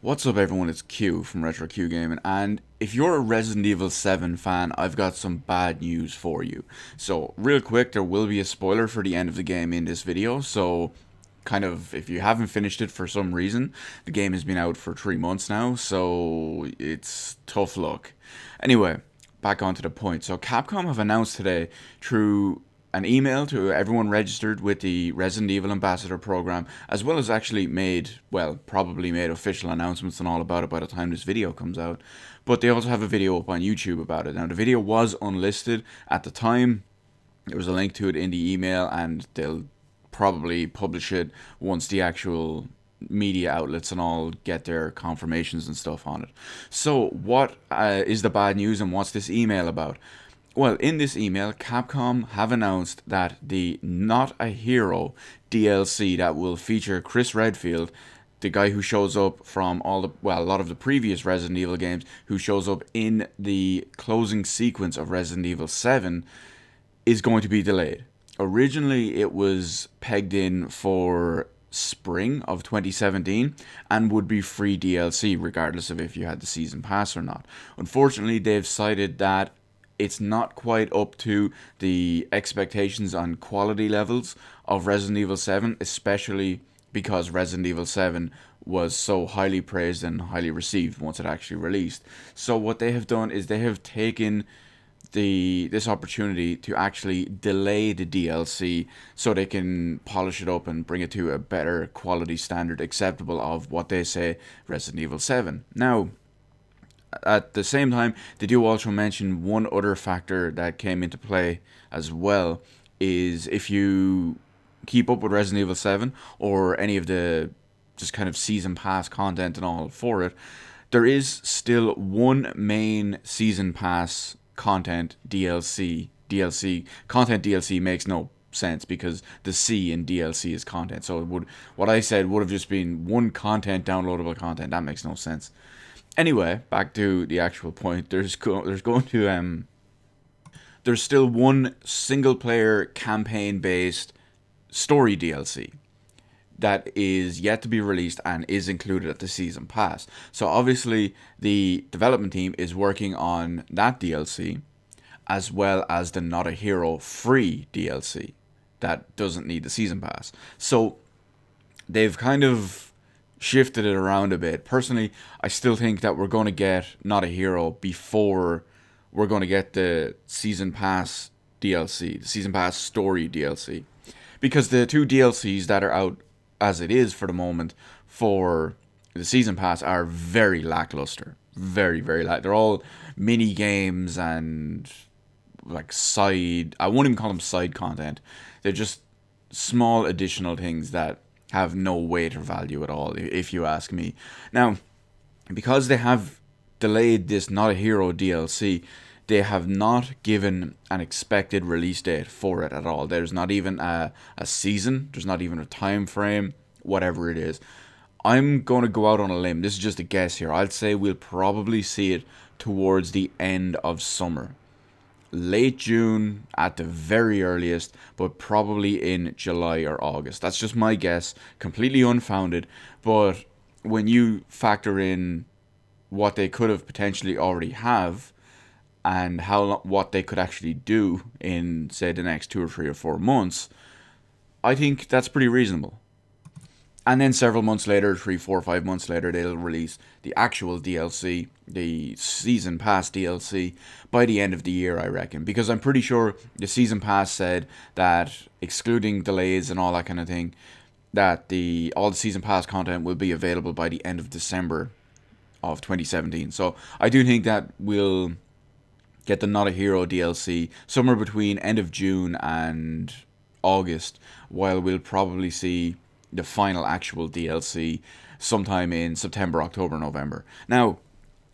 What's up everyone, it's Q from Retro Q Gaming, and if you're a Resident Evil 7 fan, I've got some bad news for you. So, real quick, there will be a spoiler for the end of the game in this video, so if you haven't finished it for some reason, the game has been out for 3 months now, so it's tough luck. Anyway, back onto the point. So Capcom have announced today through an email to everyone registered with the Resident Evil Ambassador program, as well as actually probably made official announcements and all about it by the time this video comes out. But they also have a video up on YouTube about it. Now, the video was unlisted at the time. There was a link to it in the email, and they'll probably publish it once the actual media outlets and all get their confirmations and stuff on it. So, what is the bad news, and what's this email about? Well, in this email, Capcom have announced that the Not a Hero DLC that will feature Chris Redfield, the guy who shows up from a lot of the previous Resident Evil games, who shows up in the closing sequence of Resident Evil 7, is going to be delayed. Originally, it was pegged in for spring of 2017 and would be free DLC regardless of if you had the season pass or not. Unfortunately, they've cited that it's not quite up to the expectations on quality levels of Resident Evil 7, especially because Resident Evil 7 was so highly praised and highly received once it actually released. So what they have done is they have taken this opportunity to actually delay the DLC so they can polish it up and bring it to a better quality standard acceptable of what they say Resident Evil 7. Now, at the same time, they do also mention one other factor that came into play as well, is if you keep up with Resident Evil 7 or any of the just kind of season pass content and all for it, there is still one main season pass content DLC. Content DLC makes no sense because the C in DLC is content. So what I said would have just been one content, downloadable content. That makes no sense. Anyway, back to the actual point. There's still one single player campaign based story DLC that is yet to be released and is included at the season pass. So obviously the development team is working on that DLC as well as the Not a Hero free DLC that doesn't need the season pass. So they've kind of shifted it around a bit. Personally, I still think that we're going to get Not a Hero before we're going to get the season pass DLC, the season pass story DLC, because the two DLCs that are out as it is for the moment for the season pass are very lackluster. Very, very they're all mini games and I won't even call them side content. They're just small additional things that have no weight or value at all, if you ask me. Now, because they have delayed this Not a Hero DLC, they have not given an expected release date for it at all. There's not even a season. There's not even a time frame, whatever it is. I'm going to go out on a limb. This is just a guess here. I'd say we'll probably see it towards the end of summer. Late June at the very earliest, but probably in July or August. That's just my guess, completely unfounded, but when you factor in what they could have potentially already have and what they could actually do in, say, the next 2 or 3 or 4 months, I think that's pretty reasonable. And then several months later, 3, 4, 5 months later, they'll release the actual DLC, the Season Pass DLC, by the end of the year, I reckon. Because I'm pretty sure the Season Pass said that, excluding delays and all that kind of thing, that all the Season Pass content will be available by the end of December of 2017. So I do think that we'll get the Not a Hero DLC somewhere between end of June and August, while we'll probably see the final actual DLC sometime in September, October, November. Now,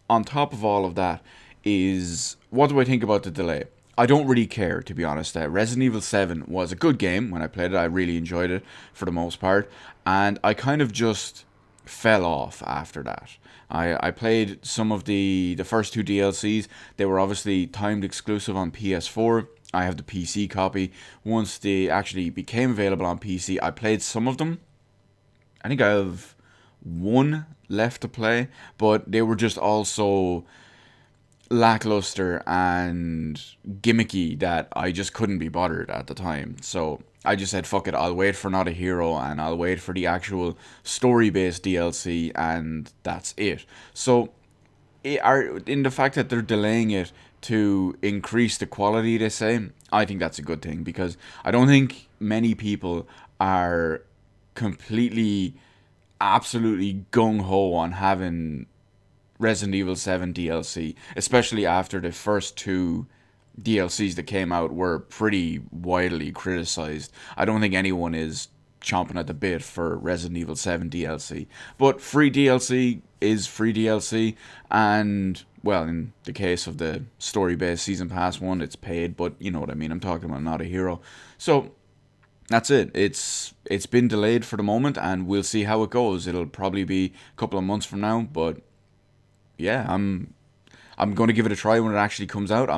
on top of all of that is, what do I think about the delay? I don't really care, to be honest. Resident Evil 7 was a good game when I played it. I really enjoyed it for the most part, and I kind of just fell off after that. I played some of the first 2 DLCs. They were obviously timed exclusive on PS4. I have the PC copy. Once they actually became available on PC, I played some of them. I think I have one left to play, but they were just also lackluster and gimmicky that I just couldn't be bothered at the time. So I just said, fuck it, I'll wait for Not a Hero and I'll wait for the actual story based DLC, and that's it. So, in the fact that they're delaying it to increase the quality, they say, I think that's a good thing, because I don't think many people are completely, absolutely gung ho on having Resident Evil 7 DLC, especially after the first two DLCs that came out were pretty widely criticized. I don't think anyone is chomping at the bit for Resident Evil 7 DLC. But free DLC is free DLC, and, well, in the case of the story-based Season Pass one, it's paid, but you know what I mean. I'm talking about Not a Hero. So, that's it. It's been delayed for the moment, and we'll see how it goes. It'll probably be a couple of months from now, but yeah, I'm going to give it a try when it actually comes out.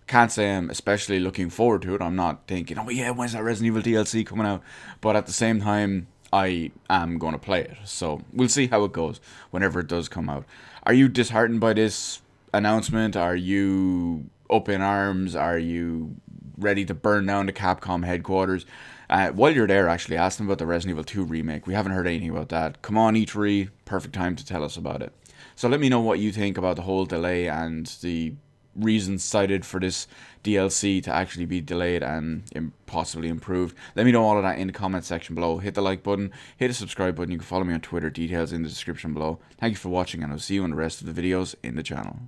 Can't say I'm especially looking forward to it. I'm not thinking, oh yeah, when's that Resident Evil DLC coming out? But at the same time, I am going to play it. So we'll see how it goes whenever it does come out. Are you disheartened by this announcement? Are you up in arms? Are you ready to burn down the Capcom headquarters? While you're there, actually, ask them about the Resident Evil 2 remake. We haven't heard anything about that. Come on, E3, perfect time to tell us about it. So let me know what you think about the whole delay and the reasons cited for this DLC to actually be delayed and possibly improved. Let me know all of that in the comment section below. Hit the like button, hit the subscribe button. You can follow me on Twitter, details in the description below. Thank you for watching, and I'll see you in the rest of the videos in the channel.